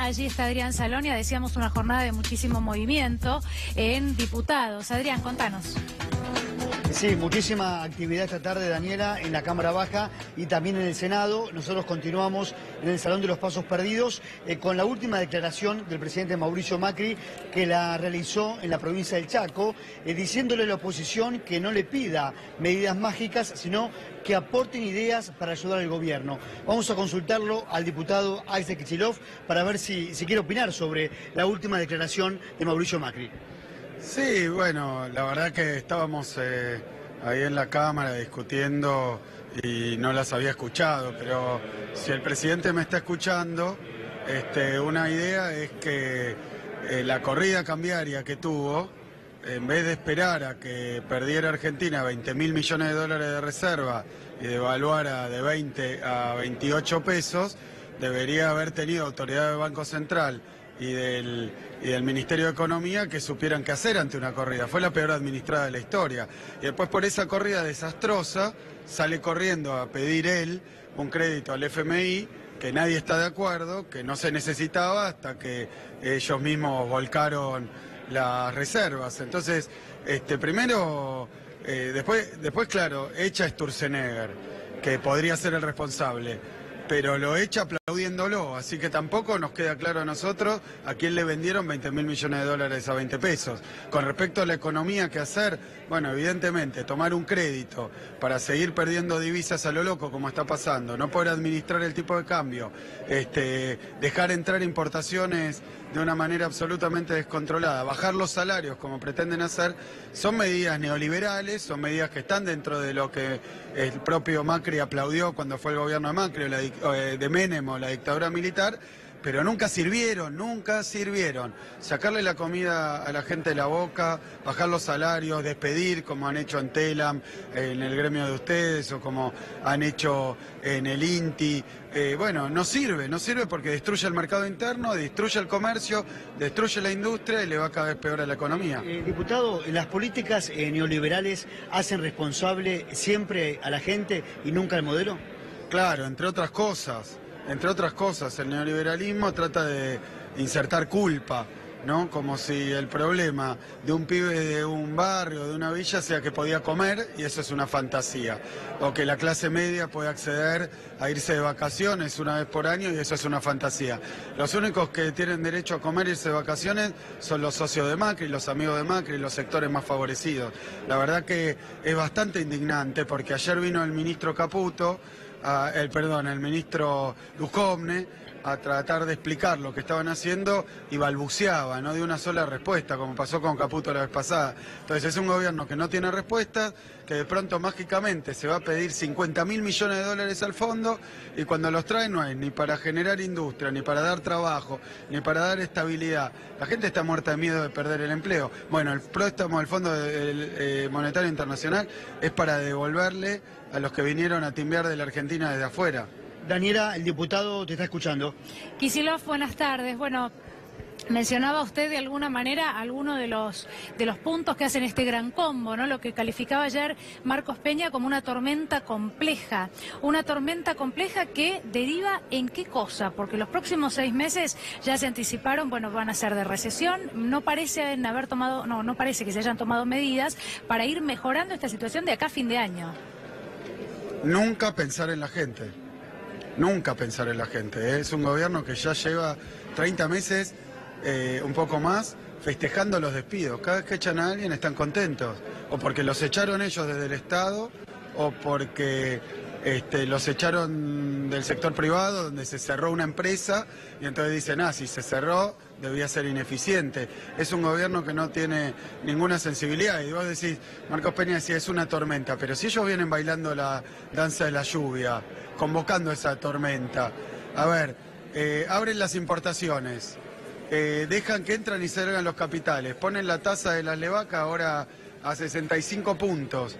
Allí está Adrián Salonia, decíamos una jornada de muchísimo movimiento en diputados. Adrián, contanos. Sí, muchísima actividad esta tarde, Daniela, en la Cámara Baja y también en el Senado. Nosotros continuamos en el Salón de los Pasos Perdidos con la última declaración del presidente Mauricio Macri, que la realizó en la provincia del Chaco, diciéndole a la oposición que no le pida medidas mágicas, sino que aporten ideas para ayudar al gobierno. Vamos a consultarlo al diputado Axel Kicillof para ver si quiere opinar sobre la última declaración de Mauricio Macri. Sí, bueno, la verdad que estábamos ahí en la Cámara discutiendo y no las había escuchado, pero si el presidente me está escuchando, una idea es que la corrida cambiaria que tuvo, en vez de esperar a que perdiera Argentina 20.000 millones de dólares de reserva y devaluara de 20 a 28 pesos, debería haber tenido autoridad del Banco Central y del Ministerio de Economía que supieran qué hacer ante una corrida. Fue la peor administrada de la historia. Y después por esa corrida desastrosa sale corriendo a pedir él un crédito al FMI que nadie está de acuerdo, que no se necesitaba hasta que ellos mismos volcaron las reservas. Entonces, primero, después claro, echa a Sturzenegger, que podría ser el responsable, pero lo echa aplaudiéndolo, así que tampoco nos queda claro a nosotros a quién le vendieron 20.000 millones de dólares a 20 pesos. Con respecto a la economía, ¿qué hacer? Bueno, evidentemente, tomar un crédito para seguir perdiendo divisas a lo loco, como está pasando, no poder administrar el tipo de cambio, dejar entrar importaciones de una manera absolutamente descontrolada, bajar los salarios como pretenden hacer, son medidas neoliberales, son medidas que están dentro de lo que el propio Macri aplaudió cuando fue el gobierno de Macri, de Menem o la dictadura militar, pero nunca sirvieron, Sacarle la comida a la gente de la boca, bajar los salarios, despedir como han hecho en Telam, en el gremio de ustedes, o como han hecho en el INTI. Bueno, no sirve porque destruye el mercado interno, destruye el comercio, destruye la industria y le va cada vez peor a la economía. Diputado, ¿las políticas neoliberales hacen responsable siempre a la gente y nunca al modelo? Claro, entre otras cosas, el neoliberalismo trata de insertar culpa, ¿no? Como si el problema de un pibe de un barrio, de una villa, sea que podía comer, y eso es una fantasía. O que la clase media puede acceder a irse de vacaciones una vez por año, y eso es una fantasía. Los únicos que tienen derecho a comer e irse de vacaciones son los socios de Macri, los amigos de Macri, los sectores más favorecidos. La verdad que es bastante indignante, porque ayer vino el ministro Caputo, el ministro Duhovne, a tratar de explicar lo que estaban haciendo y balbuceaba, no dio una sola respuesta, como pasó con Caputo la vez pasada. Entonces es un gobierno que no tiene respuestas, que de pronto mágicamente se va a pedir 50.000 millones de dólares al fondo, y cuando los trae no es ni para generar industria, ni para dar trabajo, ni para dar estabilidad. La gente está muerta de miedo de perder el empleo. Bueno, el préstamo del Fondo Monetario Internacional es para devolverle a los que vinieron a timbear de la Argentina desde afuera. Daniela, el diputado te está escuchando. Kicillof, buenas tardes. Bueno, mencionaba usted de alguna manera algunos de los puntos que hacen este gran combo, ¿no? Lo que calificaba ayer Marcos Peña como una tormenta compleja. Una tormenta compleja que deriva en qué cosa, porque los próximos 6 meses ya se anticiparon, bueno, van a ser de recesión. No parece que se hayan tomado medidas para ir mejorando esta situación de acá a fin de año. Nunca pensar en la gente. Es un gobierno que ya lleva 30 meses, un poco más, festejando los despidos. Cada vez que echan a alguien están contentos. O porque los echaron ellos desde el Estado, o porque los echaron del sector privado, donde se cerró una empresa, y entonces dicen, si se cerró, debía ser ineficiente. Es un gobierno que no tiene ninguna sensibilidad. Y vos decís, Marcos Peña decía, es una tormenta, pero si ellos vienen bailando la danza de la lluvia, convocando esa tormenta, a ver, abren las importaciones, dejan que entran y salgan los capitales, ponen la tasa de las Levaca ahora a 65 puntos,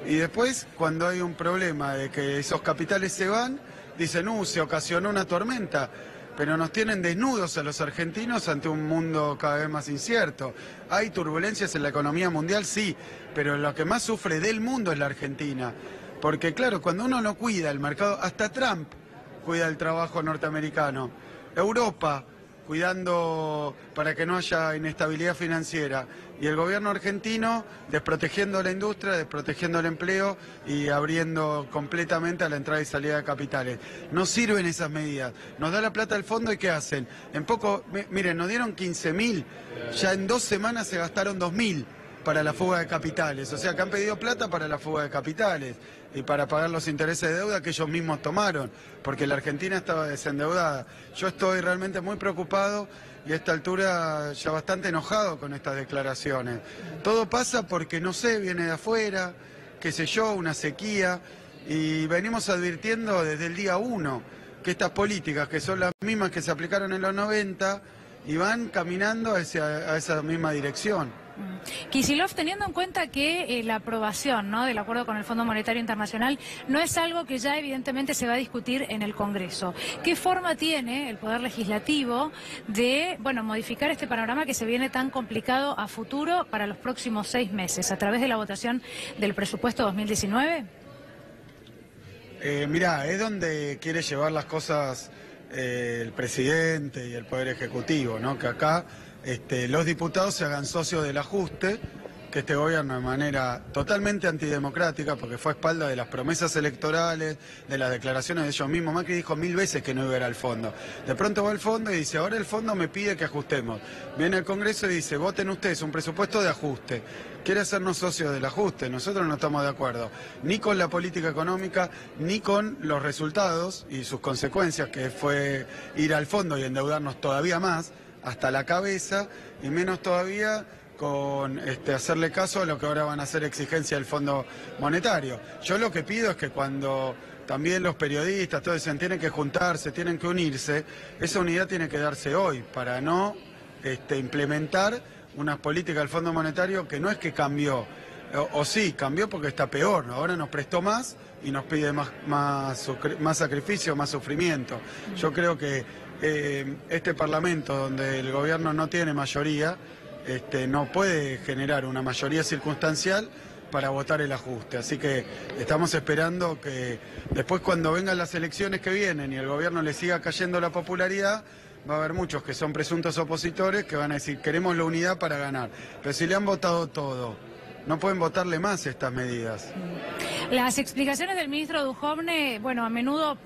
y después, cuando hay un problema de que esos capitales se van, dicen, se ocasionó una tormenta. Pero nos tienen desnudos a los argentinos ante un mundo cada vez más incierto. Hay turbulencias en la economía mundial, sí, pero lo que más sufre del mundo es la Argentina. Porque claro, cuando uno no cuida el mercado, hasta Trump cuida el trabajo norteamericano. Europa cuidando para que no haya inestabilidad financiera. Y el gobierno argentino desprotegiendo la industria, desprotegiendo el empleo y abriendo completamente a la entrada y salida de capitales. No sirven esas medidas. Nos da la plata al fondo y ¿qué hacen? En poco, miren, nos dieron 15.000, ya en 2 semanas se gastaron 2.000 para la fuga de capitales. O sea que han pedido plata para la fuga de capitales y para pagar los intereses de deuda que ellos mismos tomaron, porque la Argentina estaba desendeudada. Yo estoy realmente muy preocupado y a esta altura ya bastante enojado con estas declaraciones. Todo pasa porque, no sé, viene de afuera, qué sé yo, una sequía, y venimos advirtiendo desde el día 1 que estas políticas, que son las mismas que se aplicaron en los 90, y van caminando a esa misma dirección. Kicillof, teniendo en cuenta que la aprobación, ¿no?, del acuerdo con el Fondo Monetario Internacional no es algo que ya evidentemente se va a discutir en el Congreso, ¿qué forma tiene el Poder Legislativo de, bueno, modificar este panorama que se viene tan complicado a futuro para los próximos 6 meses, a través de la votación del presupuesto 2019? Mirá, es donde quiere llevar las cosas el presidente y el Poder Ejecutivo, ¿no? Que acá los diputados se hagan socios del ajuste, que este gobierno de manera totalmente antidemocrática, porque fue a espalda de las promesas electorales, de las declaraciones de ellos mismos. Macri dijo 1000 veces que no iba a ir al fondo. De pronto va al fondo y dice, ahora el fondo me pide que ajustemos. Viene al Congreso y dice, voten ustedes un presupuesto de ajuste. Quiere hacernos socios del ajuste. Nosotros no estamos de acuerdo ni con la política económica, ni con los resultados y sus consecuencias, que fue ir al fondo y endeudarnos todavía más, hasta la cabeza, y menos todavía con hacerle caso a lo que ahora van a hacer exigencia del Fondo Monetario. Yo lo que pido es que cuando también los periodistas, todos dicen, tienen que juntarse, tienen que unirse, esa unidad tiene que darse hoy para no implementar unas políticas del Fondo Monetario que no es que cambió, o sí, cambió porque está peor, ¿no? Ahora nos prestó más y nos pide más sacrificio, más sufrimiento. Yo creo que este Parlamento, donde el gobierno no tiene mayoría, no puede generar una mayoría circunstancial para votar el ajuste. Así que estamos esperando que después, cuando vengan las elecciones que vienen y el gobierno le siga cayendo la popularidad, va a haber muchos que son presuntos opositores que van a decir, queremos la unidad para ganar. Pero si le han votado todo, no pueden votarle más estas medidas. Las explicaciones del ministro Duhovne, bueno, a menudo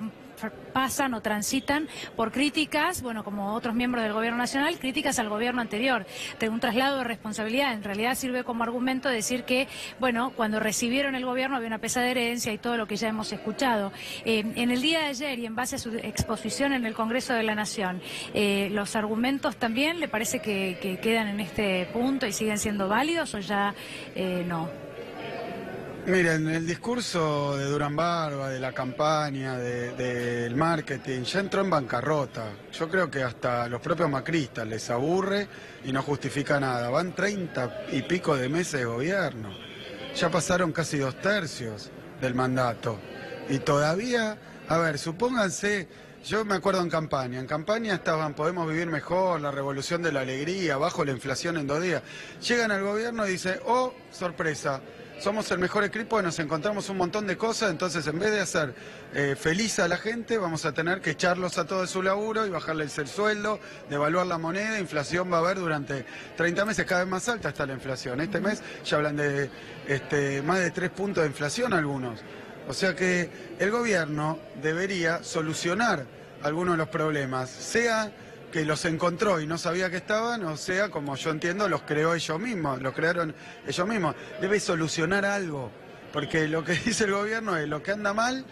pasan o transitan por críticas, bueno, como otros miembros del gobierno nacional, críticas al gobierno anterior, de un traslado de responsabilidad. En realidad sirve como argumento decir que, bueno, cuando recibieron el gobierno había una pesada herencia y todo lo que ya hemos escuchado. En el día de ayer y en base a su exposición en el Congreso de la Nación, ¿los argumentos también le parece que quedan en este punto y siguen siendo válidos o ya no? Miren, el discurso de Durán Barba, de la campaña, del marketing, ya entró en bancarrota. Yo creo que hasta los propios macristas les aburre y no justifica nada. Van 30 y pico de meses de gobierno. Ya pasaron casi 2/3 del mandato. Y todavía, a ver, supónganse, yo me acuerdo en campaña estaban Podemos Vivir Mejor, la revolución de la alegría, bajo la inflación en 2 días. Llegan al gobierno y dicen, oh, sorpresa, somos el mejor equipo y nos encontramos un montón de cosas, entonces en vez de hacer feliz a la gente, vamos a tener que echarlos a todo de su laburo y bajarles el sueldo, devaluar la moneda, inflación va a haber durante 30 meses, cada vez más alta está la inflación. Este mes ya hablan de más de 3 puntos de inflación algunos. O sea que el gobierno debería solucionar algunos de los problemas, sea que los encontró y no sabía que estaban, o sea, como yo entiendo, los creó ellos mismos, los crearon ellos mismos. Debe solucionar algo, porque lo que dice el gobierno es, lo que anda mal,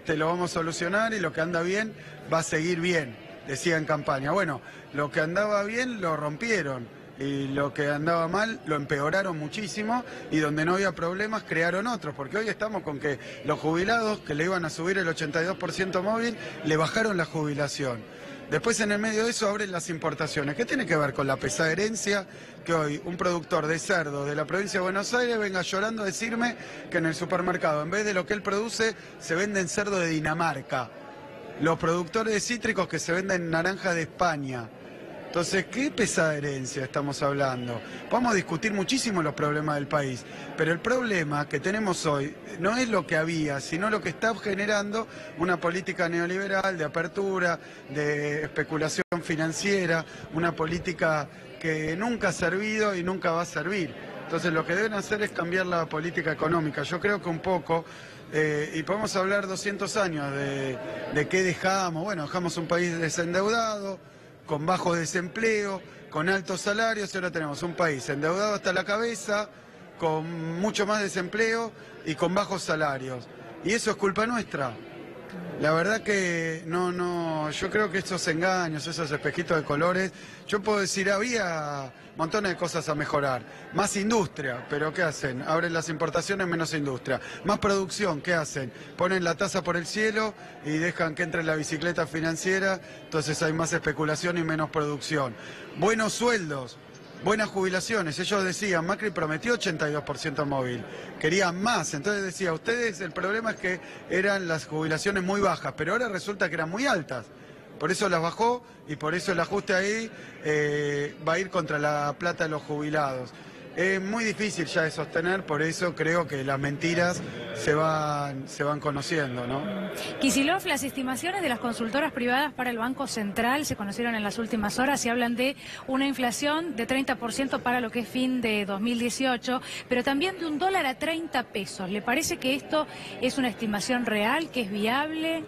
lo vamos a solucionar, y lo que anda bien, va a seguir bien, decía en campaña. Bueno, lo que andaba bien lo rompieron, y lo que andaba mal lo empeoraron muchísimo, y donde no había problemas crearon otros, porque hoy estamos con que los jubilados, que le iban a subir el 82% móvil, le bajaron la jubilación. Después, en el medio de eso, abren las importaciones. ¿Qué tiene que ver con la pesada herencia? Que hoy un productor de cerdo de la provincia de Buenos Aires venga llorando a decirme que en el supermercado, en vez de lo que él produce, se venden cerdo de Dinamarca. Los productores de cítricos que se venden naranja de España. Entonces, ¿qué pesada herencia estamos hablando? Vamos a discutir muchísimo los problemas del país, pero el problema que tenemos hoy no es lo que había, sino lo que está generando una política neoliberal de apertura, de especulación financiera, una política que nunca ha servido y nunca va a servir. Entonces, lo que deben hacer es cambiar la política económica. Yo creo que un poco... y podemos hablar 200 años de qué dejamos. Bueno, dejamos un país desendeudado, con bajo desempleo, con altos salarios, y ahora tenemos un país endeudado hasta la cabeza, con mucho más desempleo y con bajos salarios. Y eso es culpa nuestra. La verdad que yo creo que esos engaños, esos espejitos de colores, yo puedo decir, había montones de cosas a mejorar. Más industria, pero ¿qué hacen? Abren las importaciones, menos industria. Más producción, ¿qué hacen? Ponen la tasa por el cielo y dejan que entre la bicicleta financiera, entonces hay más especulación y menos producción. Buenos sueldos. Buenas jubilaciones, ellos decían, Macri prometió 82% móvil, querían más, entonces decía, ustedes el problema es que eran las jubilaciones muy bajas, pero ahora resulta que eran muy altas, por eso las bajó y por eso el ajuste ahí va a ir contra la plata de los jubilados. Es muy difícil ya de sostener, por eso creo que las mentiras se van conociendo, ¿no? Kicillof, las estimaciones de las consultoras privadas para el Banco Central se conocieron en las últimas horas y hablan de una inflación de 30% para lo que es fin de 2018, pero también de $1 a 30 pesos. ¿Le parece que esto es una estimación real, que es viable?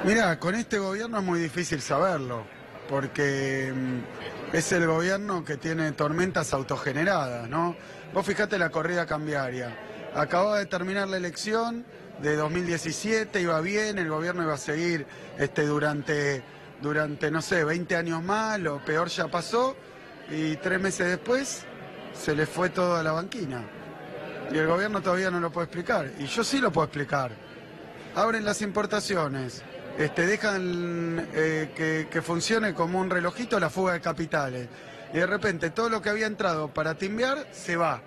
Mira, con este gobierno es muy difícil saberlo, porque es el gobierno que tiene tormentas autogeneradas, ¿no? Vos fijate la corrida cambiaria. Acababa de terminar la elección de 2017, iba bien, el gobierno iba a seguir durante, no sé, 20 años más, lo peor ya pasó, y 3 meses después se le fue todo a la banquina. Y el gobierno todavía no lo puede explicar, y yo sí lo puedo explicar. Abren las importaciones. Dejan que funcione como un relojito la fuga de capitales. Y de repente todo lo que había entrado para timbear se va.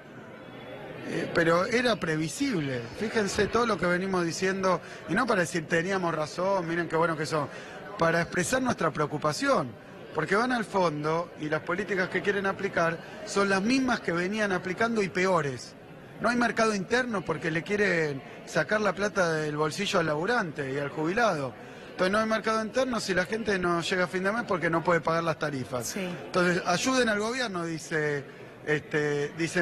Pero era previsible. Fíjense todo lo que venimos diciendo, y no para decir teníamos razón, miren qué bueno que son, para expresar nuestra preocupación. Porque van al fondo y las políticas que quieren aplicar son las mismas que venían aplicando y peores. No hay mercado interno porque le quieren sacar la plata del bolsillo al laburante y al jubilado. Entonces no hay mercado interno si la gente no llega a fin de mes porque no puede pagar las tarifas. Sí. Entonces ayuden al gobierno, dice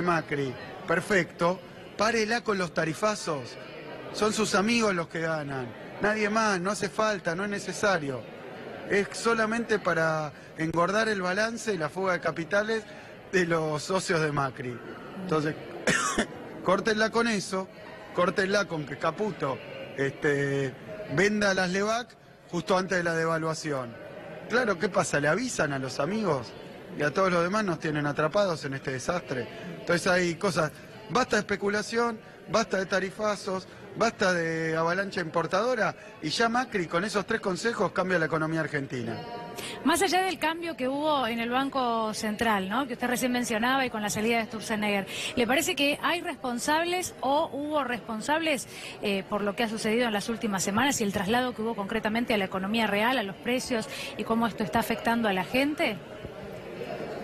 Macri. Perfecto, párela con los tarifazos. Son sus amigos los que ganan. Nadie más, no hace falta, no es necesario. Es solamente para engordar el balance y la fuga de capitales de los socios de Macri. Entonces, córtenla con eso, córtenla con que Caputo venda las LEVAC justo antes de la devaluación. Claro, ¿qué pasa? Le avisan a los amigos y a todos los demás nos tienen atrapados en este desastre. Entonces hay cosas, basta de especulación, basta de tarifazos, basta de avalancha importadora, y ya Macri con esos 3 consejos cambia la economía argentina. Más allá del cambio que hubo en el Banco Central, ¿no?, que usted recién mencionaba, y con la salida de Sturzenegger, ¿le parece que hay responsables o hubo responsables por lo que ha sucedido en las últimas semanas y el traslado que hubo concretamente a la economía real, a los precios y cómo esto está afectando a la gente?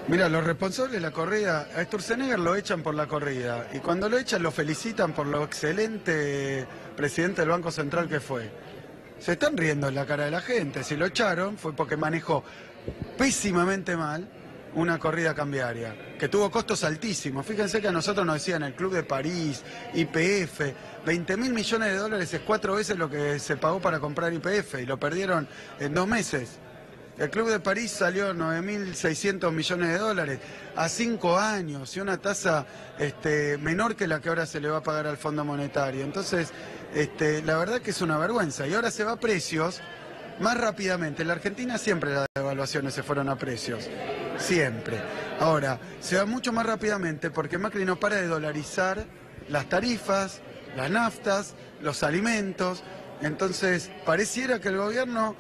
Mira, los responsables de la corrida, a Sturzenegger lo echan por la corrida, y cuando lo echan lo felicitan por lo excelente presidente del Banco Central que fue. Se están riendo en la cara de la gente. Si lo echaron fue porque manejó pésimamente mal una corrida cambiaria, que tuvo costos altísimos. Fíjense que a nosotros nos decían el Club de París, YPF, 20.000 millones de dólares es 4 veces lo que se pagó para comprar YPF, y lo perdieron en 2 meses. El Club de París salió 9.600 millones de dólares a 5 años y una tasa menor que la que ahora se le va a pagar al Fondo Monetario. Entonces, la verdad que es una vergüenza. Y ahora se va a precios más rápidamente. En la Argentina siempre las devaluaciones se fueron a precios. Siempre. Ahora, se va mucho más rápidamente porque Macri no para de dolarizar las tarifas, las naftas, los alimentos. Entonces, pareciera que el gobierno...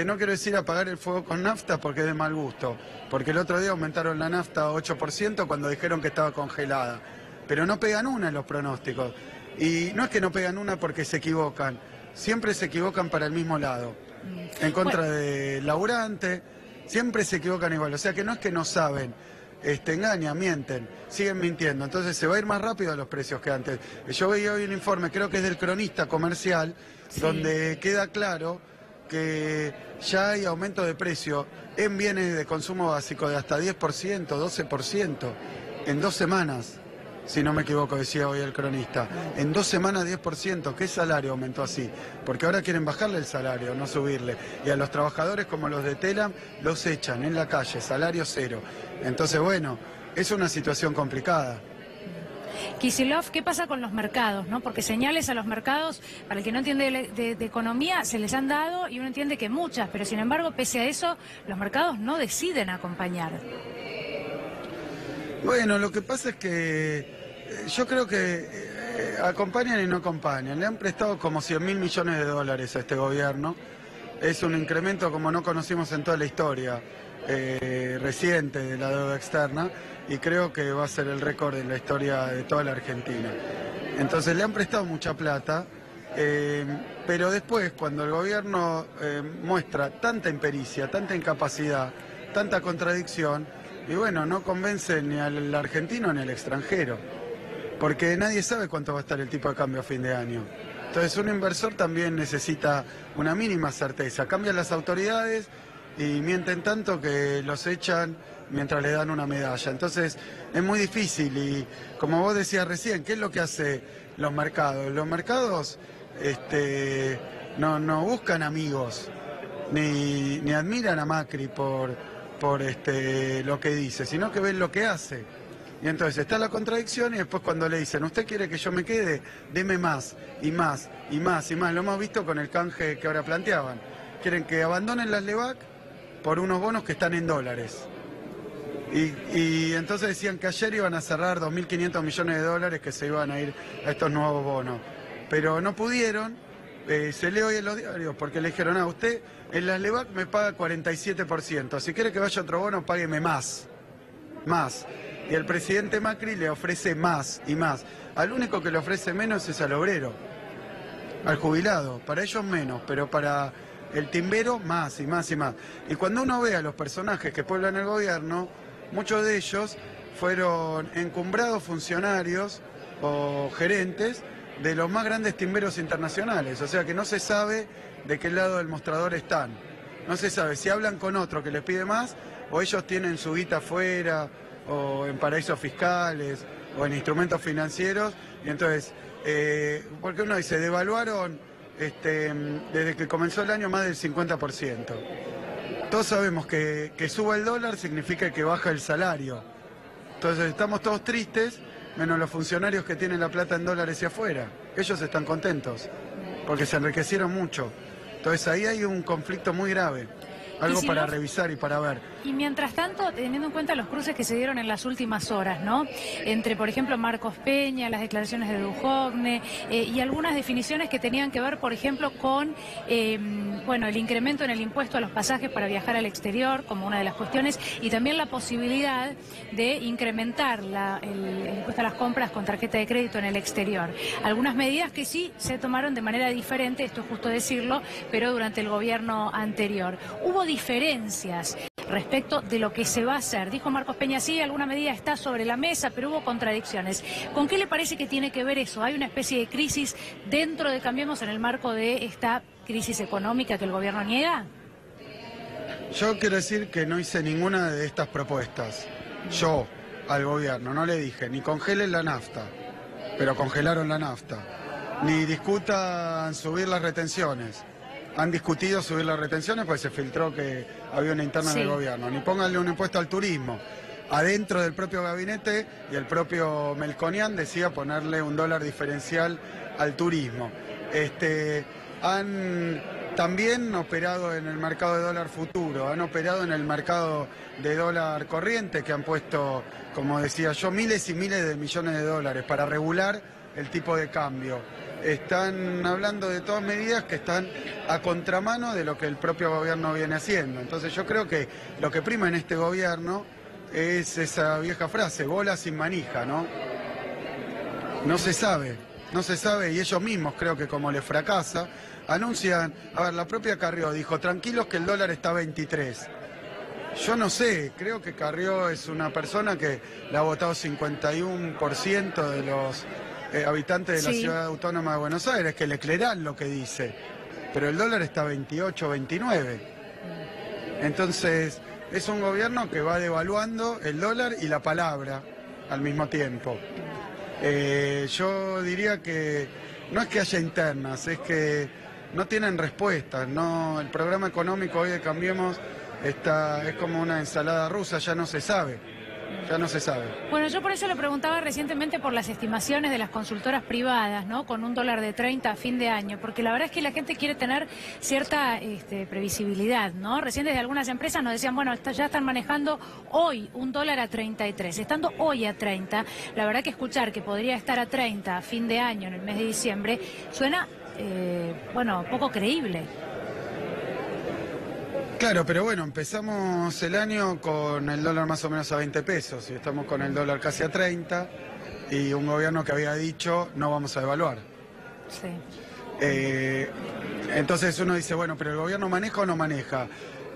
no quiero decir apagar el fuego con nafta porque es de mal gusto, porque el otro día aumentaron la nafta 8% cuando dijeron que estaba congelada, pero no pegan una en los pronósticos, y no es que no pegan una porque se equivocan, siempre se equivocan para el mismo lado, en contra del laburante, Siempre se equivocan igual, o sea que no es que no saben, engañan, mienten, siguen mintiendo, entonces se va a ir más rápido a los precios que antes. Yo veía hoy un informe, creo que es del Cronista Comercial, Sí. donde queda claro que ya hay aumento de precio en bienes de consumo básico de hasta 10%, 12% en 2 semanas. Si no me equivoco, decía hoy el Cronista. En 2 semanas 10%. ¿Qué salario aumentó así? Porque ahora quieren bajarle el salario, no subirle. Y a los trabajadores como los de Telam los echan en la calle, salario cero. Entonces, bueno, es una situación complicada. Kicillof, ¿qué pasa con los mercados, no? Porque señales a los mercados, para el que no entiende de economía, se les han dado y uno entiende que muchas, pero sin embargo, pese a eso, los mercados no deciden acompañar. Bueno, lo que pasa es que yo creo que acompañan y no acompañan. Le han prestado como 100.000 millones de dólares a este gobierno. Es un incremento como no conocimos en toda la historia reciente de la deuda externa y creo que va a ser el récord en la historia de toda la Argentina. Entonces le han prestado mucha plata, pero después cuando el gobierno muestra tanta impericia, tanta incapacidad, tanta contradicción, y bueno, no convence ni al argentino ni al extranjero, porque nadie sabe cuánto va a estar el tipo de cambio a fin de año. Entonces un inversor también necesita una mínima certeza. Cambian las autoridades y mienten tanto que los echan mientras le dan una medalla. Entonces es muy difícil y como vos decías recién, ¿qué es lo que hace los mercados? Los mercados no buscan amigos, ni admiran a Macri por lo que dice, sino que ven lo que hace. Y entonces está la contradicción y después cuando le dicen, ¿usted quiere que yo me quede? Deme más, y más, y más, y más. Lo hemos visto con el canje que ahora planteaban. Quieren que abandonen las LEVAC por unos bonos que están en dólares. Y entonces decían que ayer iban a cerrar 2.500 millones de dólares que se iban a ir a estos nuevos bonos. Pero no pudieron, se lee hoy en los diarios, porque le dijeron, usted en las LEVAC me paga 47%, si quiere que vaya otro bono, págueme más. Y el presidente Macri le ofrece más y más. Al único que le ofrece menos es al obrero, al jubilado. Para ellos menos, pero para el timbero más y más y más. Y cuando uno ve a los personajes que pueblan el gobierno, muchos de ellos fueron encumbrados funcionarios o gerentes de los más grandes timberos internacionales. O sea que no se sabe de qué lado del mostrador están. No se sabe si hablan con otro que les pide más o ellos tienen su guita afuera o en paraísos fiscales o en instrumentos financieros. Y entonces, porque uno dice, devaluaron desde que comenzó el año más del 50%. Todos sabemos que suba el dólar significa que baja el salario. Entonces estamos todos tristes, menos los funcionarios que tienen la plata en dólares y afuera. Ellos están contentos, porque se enriquecieron mucho. Entonces ahí hay un conflicto muy grave. Algo para revisar y para ver. Y mientras tanto, teniendo en cuenta los cruces que se dieron en las últimas horas, ¿no? Entre, por ejemplo, Marcos Peña, las declaraciones de Duhovne y algunas definiciones que tenían que ver, por ejemplo, con el incremento en el impuesto a los pasajes para viajar al exterior, como una de las cuestiones, y también la posibilidad de incrementar el impuesto a las compras con tarjeta de crédito en el exterior. Algunas medidas que sí se tomaron de manera diferente, esto es justo decirlo, pero durante el gobierno anterior. Hubo diferencias respecto de lo que se va a hacer. Dijo Marcos Peña, sí, alguna medida está sobre la mesa, pero hubo contradicciones. ¿Con qué le parece que tiene que ver eso? ¿Hay una especie de crisis dentro de Cambiemos en el marco de esta crisis económica que el gobierno niega? Yo quiero decir que no hice ninguna de estas propuestas. Yo, al gobierno, no le dije ni congelen la nafta, pero congelaron la nafta. Ni discutan subir las retenciones. Han discutido subir las retenciones porque se filtró que había una interna en el gobierno. Ni pónganle un impuesto al turismo. Adentro del propio gabinete y el propio Melconian decía ponerle un dólar diferencial al turismo. Han también operado en el mercado de dólar futuro, han operado en el mercado de dólar corriente que han puesto, como decía yo, miles y miles de millones de dólares para regular el tipo de cambio. Están hablando de todas medidas que están a contramano de lo que el propio gobierno viene haciendo. Entonces yo creo que lo que prima en este gobierno es esa vieja frase, bola sin manija, ¿no? No se sabe y ellos mismos creo que como les fracasa, anuncian, la propia Carrió dijo, tranquilos que el dólar está a 23. Yo no sé, creo que Carrió es una persona que le ha votado 51% de los habitantes de la ciudad autónoma de Buenos Aires, que le creerán lo que dice, pero el dólar está 28, 29. Entonces, es un gobierno que va devaluando el dólar y la palabra al mismo tiempo. Yo diría que no es que haya internas, es que no tienen respuestas. No, el programa económico hoy de Cambiemos es como una ensalada rusa, ya no se sabe. Ya no se sabe. Bueno, yo por eso le preguntaba recientemente por las estimaciones de las consultoras privadas, ¿no? Con un dólar de 30 a fin de año, porque la verdad es que la gente quiere tener cierta previsibilidad, ¿no? Recién desde algunas empresas nos decían, bueno, ya están manejando hoy un dólar a 33. Estando hoy a 30, la verdad que escuchar que podría estar a 30 a fin de año, en el mes de diciembre, suena, bueno, poco creíble. Claro, pero bueno, empezamos el año con el dólar más o menos a 20 pesos y estamos con el dólar casi a 30 y un gobierno que había dicho no vamos a devaluar. Sí. Entonces uno dice, bueno, pero ¿el gobierno maneja o no maneja?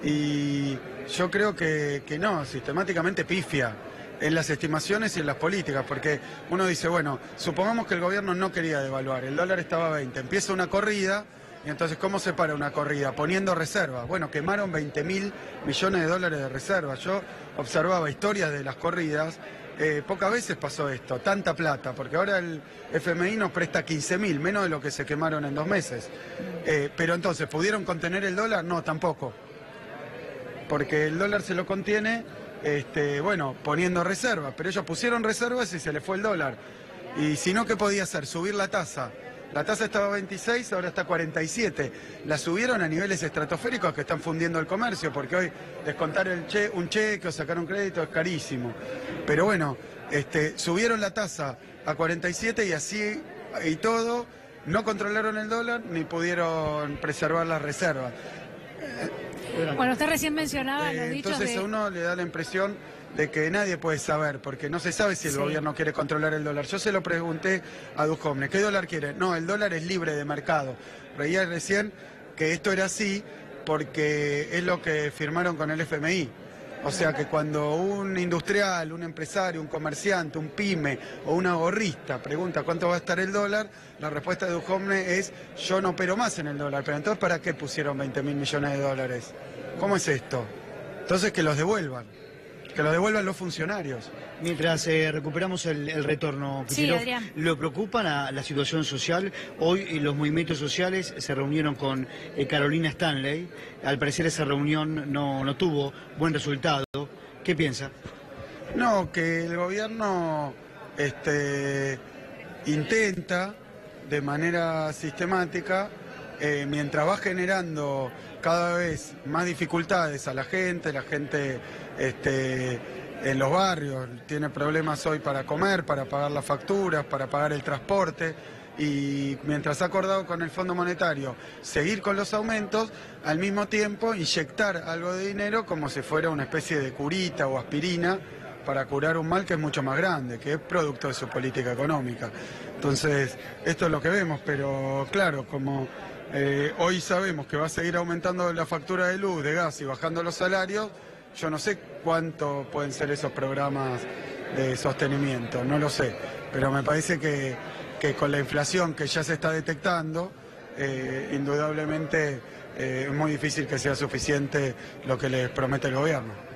Y yo creo que no, sistemáticamente pifia en las estimaciones y en las políticas, porque uno dice, bueno, supongamos que el gobierno no quería devaluar, el dólar estaba a 20, empieza una corrida. Y entonces, ¿cómo se para una corrida? Poniendo reservas. Bueno, quemaron 20.000 millones de dólares de reservas. Yo observaba historias de las corridas, pocas veces pasó esto, tanta plata, porque ahora el FMI nos presta 15.000, menos de lo que se quemaron en 2 meses. Pero entonces, ¿pudieron contener el dólar? No, tampoco. Porque el dólar se lo contiene, bueno, poniendo reservas. Pero ellos pusieron reservas y se les fue el dólar. Y si no, ¿qué podía hacer? Subir la tasa. La tasa estaba a 26, ahora está a 47. La subieron a niveles estratosféricos que están fundiendo el comercio, porque hoy descontar un cheque o sacar un crédito es carísimo. Pero bueno, subieron la tasa a 47 y así y todo, no controlaron el dólar ni pudieron preservar las reservas. Bueno, usted recién mencionaba los dichos entonces a uno le da la impresión de que nadie puede saber, porque no se sabe si el gobierno quiere controlar el dólar. Yo se lo pregunté a Duhovne, ¿qué dólar quiere? No, el dólar es libre de mercado. Veía recién que esto era así porque es lo que firmaron con el FMI. O sea que cuando un industrial, un empresario, un comerciante, un pyme o una gorrista pregunta cuánto va a estar el dólar, la respuesta de Duhovne es yo no opero más en el dólar. Pero entonces, ¿para qué pusieron 20.000 millones de dólares? ¿Cómo es esto? Entonces que los devuelvan. Que lo devuelvan los funcionarios. Mientras recuperamos el retorno, sí, Adrián. ¿lo preocupa la situación social? Hoy los movimientos sociales se reunieron con Carolina Stanley. Al parecer esa reunión no tuvo buen resultado. ¿Qué piensa? No, que el gobierno intenta de manera sistemática, mientras va generando cada vez más dificultades a la gente en los barrios tiene problemas hoy para comer, para pagar las facturas, para pagar el transporte, y mientras ha acordado con el Fondo Monetario seguir con los aumentos, al mismo tiempo inyectar algo de dinero como si fuera una especie de curita o aspirina para curar un mal que es mucho más grande, que es producto de su política económica. Entonces, esto es lo que vemos, pero claro, como hoy sabemos que va a seguir aumentando la factura de luz, de gas y bajando los salarios, yo no sé cuánto pueden ser esos programas de sostenimiento, no lo sé, pero me parece que con la inflación que ya se está detectando, indudablemente es muy difícil que sea suficiente lo que les promete el gobierno.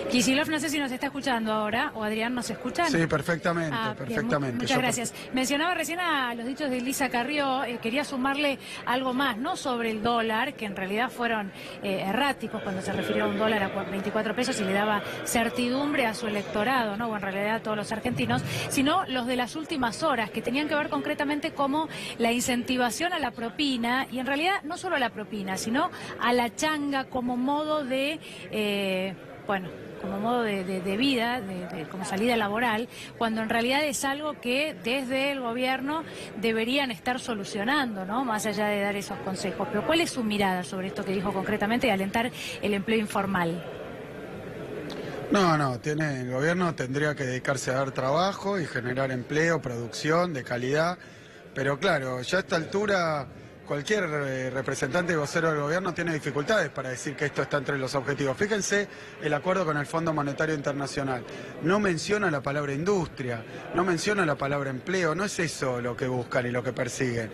Kicillof, no sé si nos está escuchando ahora, o Adrián, ¿nos escuchan? Sí, perfectamente, perfectamente. Bien, muchas gracias. Mencionaba recién a los dichos de Elisa Carrió, quería sumarle algo más, no sobre el dólar, que en realidad fueron erráticos cuando se refirió a un dólar a 24 pesos y le daba certidumbre a su electorado, ¿no? O en realidad a todos los argentinos, sino los de las últimas horas, que tenían que ver concretamente como la incentivación a la propina, y en realidad no solo a la propina, sino a la changa como modo de, como modo de vida, como salida laboral, cuando en realidad es algo que desde el gobierno deberían estar solucionando, ¿no? Más allá de dar esos consejos. Pero ¿cuál es su mirada sobre esto que dijo concretamente de alentar el empleo informal? No, el gobierno tendría que dedicarse a dar trabajo y generar empleo, producción de calidad, pero claro, ya a esta altura cualquier representante y vocero del gobierno tiene dificultades para decir que esto está entre los objetivos. Fíjense el acuerdo con el Fondo Monetario Internacional. No menciona la palabra industria, no menciona la palabra empleo, no es eso lo que buscan y lo que persiguen.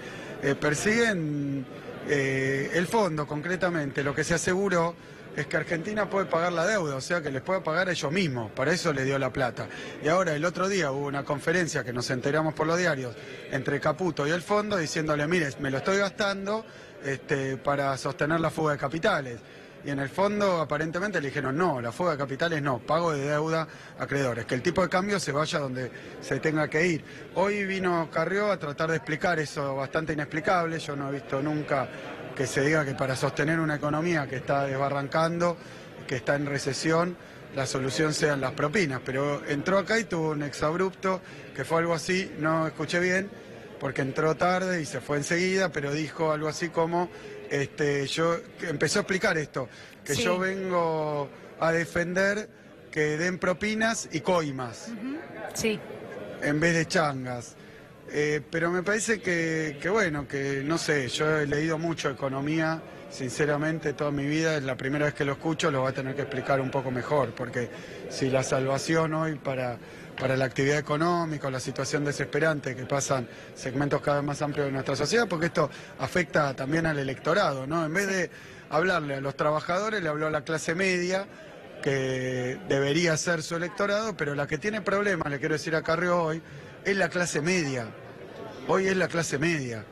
Persiguen el fondo concretamente, lo que se aseguró es que Argentina puede pagar la deuda, o sea que les puede pagar a ellos mismos, para eso le dio la plata. Y ahora el otro día hubo una conferencia que nos enteramos por los diarios entre Caputo y el fondo diciéndole, mire, me lo estoy gastando para sostener la fuga de capitales. Y en el fondo aparentemente le dijeron, no, la fuga de capitales no, pago de deuda a acreedores, que el tipo de cambio se vaya donde se tenga que ir. Hoy vino Carrió a tratar de explicar eso bastante inexplicable, yo no he visto nunca que se diga que para sostener una economía que está desbarrancando, que está en recesión, la solución sean las propinas. Pero entró acá y tuvo un exabrupto que fue algo así, no escuché bien, porque entró tarde y se fue enseguida, pero dijo algo así como, empezó a explicar esto, que sí, yo vengo a defender que den propinas y coimas, sí, en vez de changas. Pero me parece que bueno, que no sé, yo he leído mucho economía, sinceramente toda mi vida, es la primera vez que lo escucho, lo va a tener que explicar un poco mejor, porque si la salvación hoy para la actividad económica, la situación desesperante que pasan segmentos cada vez más amplios de nuestra sociedad, porque esto afecta también al electorado, ¿no? En vez de hablarle a los trabajadores, le habló a la clase media, que debería ser su electorado, pero la que tiene problemas, le quiero decir a Carrió hoy, es la clase media. Hoy es la clase media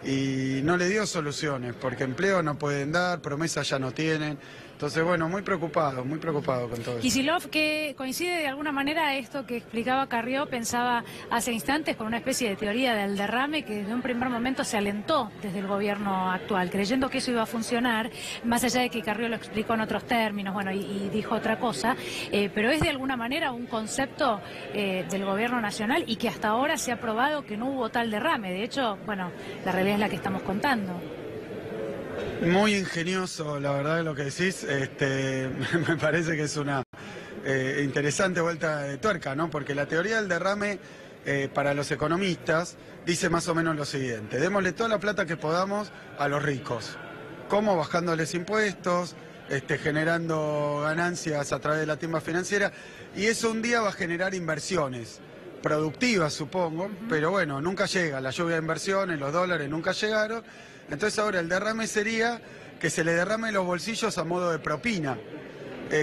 y no le dio soluciones porque empleo no pueden dar, promesas ya no tienen. Entonces, bueno, muy preocupado con todo eso. Kicillof, que coincide de alguna manera esto que explicaba Carrió, pensaba hace instantes con una especie de teoría del derrame que desde un primer momento se alentó desde el gobierno actual, creyendo que eso iba a funcionar, más allá de que Carrió lo explicó en otros términos, bueno, y dijo otra cosa, pero es de alguna manera un concepto del gobierno nacional y que hasta ahora se ha probado que no hubo tal derrame. De hecho, bueno, la realidad es la que estamos contando. Muy ingenioso, la verdad, lo que decís. Me parece que es una interesante vuelta de tuerca, ¿no? Porque la teoría del derrame para los economistas dice más o menos lo siguiente: démosle toda la plata que podamos a los ricos. ¿Cómo? Bajándoles impuestos, generando ganancias a través de la timba financiera, y eso un día va a generar inversiones productivas, supongo, pero bueno, nunca llega. La lluvia de inversiones, los dólares nunca llegaron. Entonces ahora el derrame sería que se le derrame los bolsillos a modo de propina.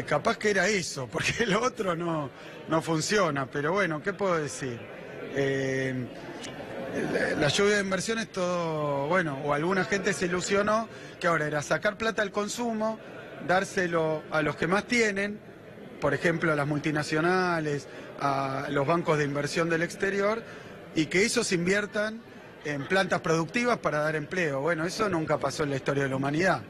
Capaz que era eso, porque lo otro no funciona. Pero bueno, ¿qué puedo decir? La lluvia de inversiones, todo, bueno, o alguna gente se ilusionó que ahora era sacar plata al consumo, dárselo a los que más tienen, por ejemplo a las multinacionales, a los bancos de inversión del exterior, y que esos inviertan en plantas productivas para dar empleo. Bueno, eso nunca pasó en la historia de la humanidad.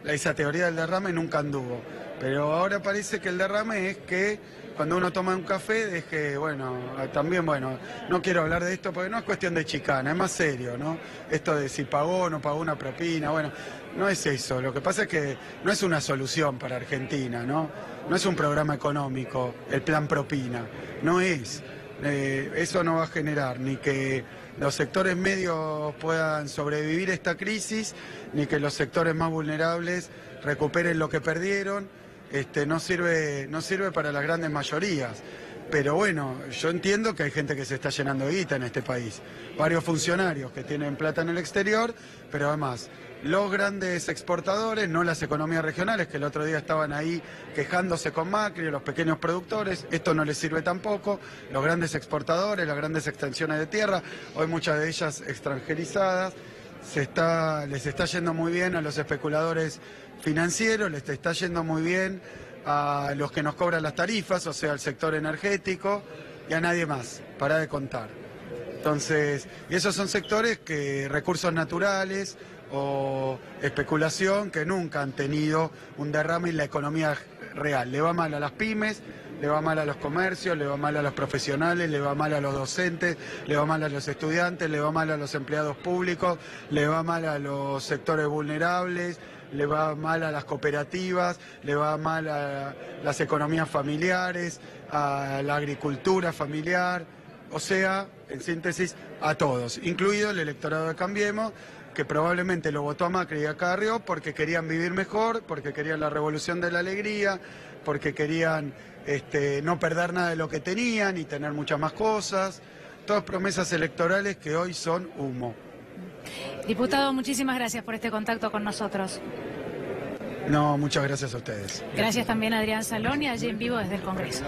Esa teoría del derrame nunca anduvo. Pero ahora parece que el derrame es que cuando uno toma un café deje, bueno, también, bueno, no quiero hablar de esto porque no es cuestión de chicana, es más serio, ¿no? Esto de si pagó o no pagó una propina, bueno, no es eso. Lo que pasa es que no es una solución para Argentina, ¿no? No es un programa económico, el plan propina, no es. Eso no va a generar ni que los sectores medios puedan sobrevivir esta crisis, ni que los sectores más vulnerables recuperen lo que perdieron. No sirve para las grandes mayorías. Pero bueno, yo entiendo que hay gente que se está llenando de guita en este país. Varios funcionarios que tienen plata en el exterior, pero además los grandes exportadores, no las economías regionales, que el otro día estaban ahí quejándose con Macri, los pequeños productores, esto no les sirve tampoco. Los grandes exportadores, las grandes extensiones de tierra, hoy muchas de ellas extranjerizadas, les está yendo muy bien a los especuladores financieros, les está yendo muy bien a los que nos cobran las tarifas, o sea, al sector energético, y a nadie más, para de contar. Entonces, y esos son sectores que recursos naturales o especulación que nunca han tenido un derrame en la economía real. Le va mal a las pymes, le va mal a los comercios, le va mal a los profesionales, le va mal a los docentes, le va mal a los estudiantes, le va mal a los empleados públicos, le va mal a los sectores vulnerables, le va mal a las cooperativas, le va mal a las economías familiares, a la agricultura familiar, o sea, en síntesis, a todos, incluido el electorado de Cambiemos, que probablemente lo votó a Macri y a Carrió porque querían vivir mejor, porque querían la revolución de la alegría, porque querían no perder nada de lo que tenían y tener muchas más cosas. Todas promesas electorales que hoy son humo. Diputado, muchísimas gracias por este contacto con nosotros. No, muchas gracias a ustedes. Gracias también a Adrián Saloni, allí en vivo desde el Congreso.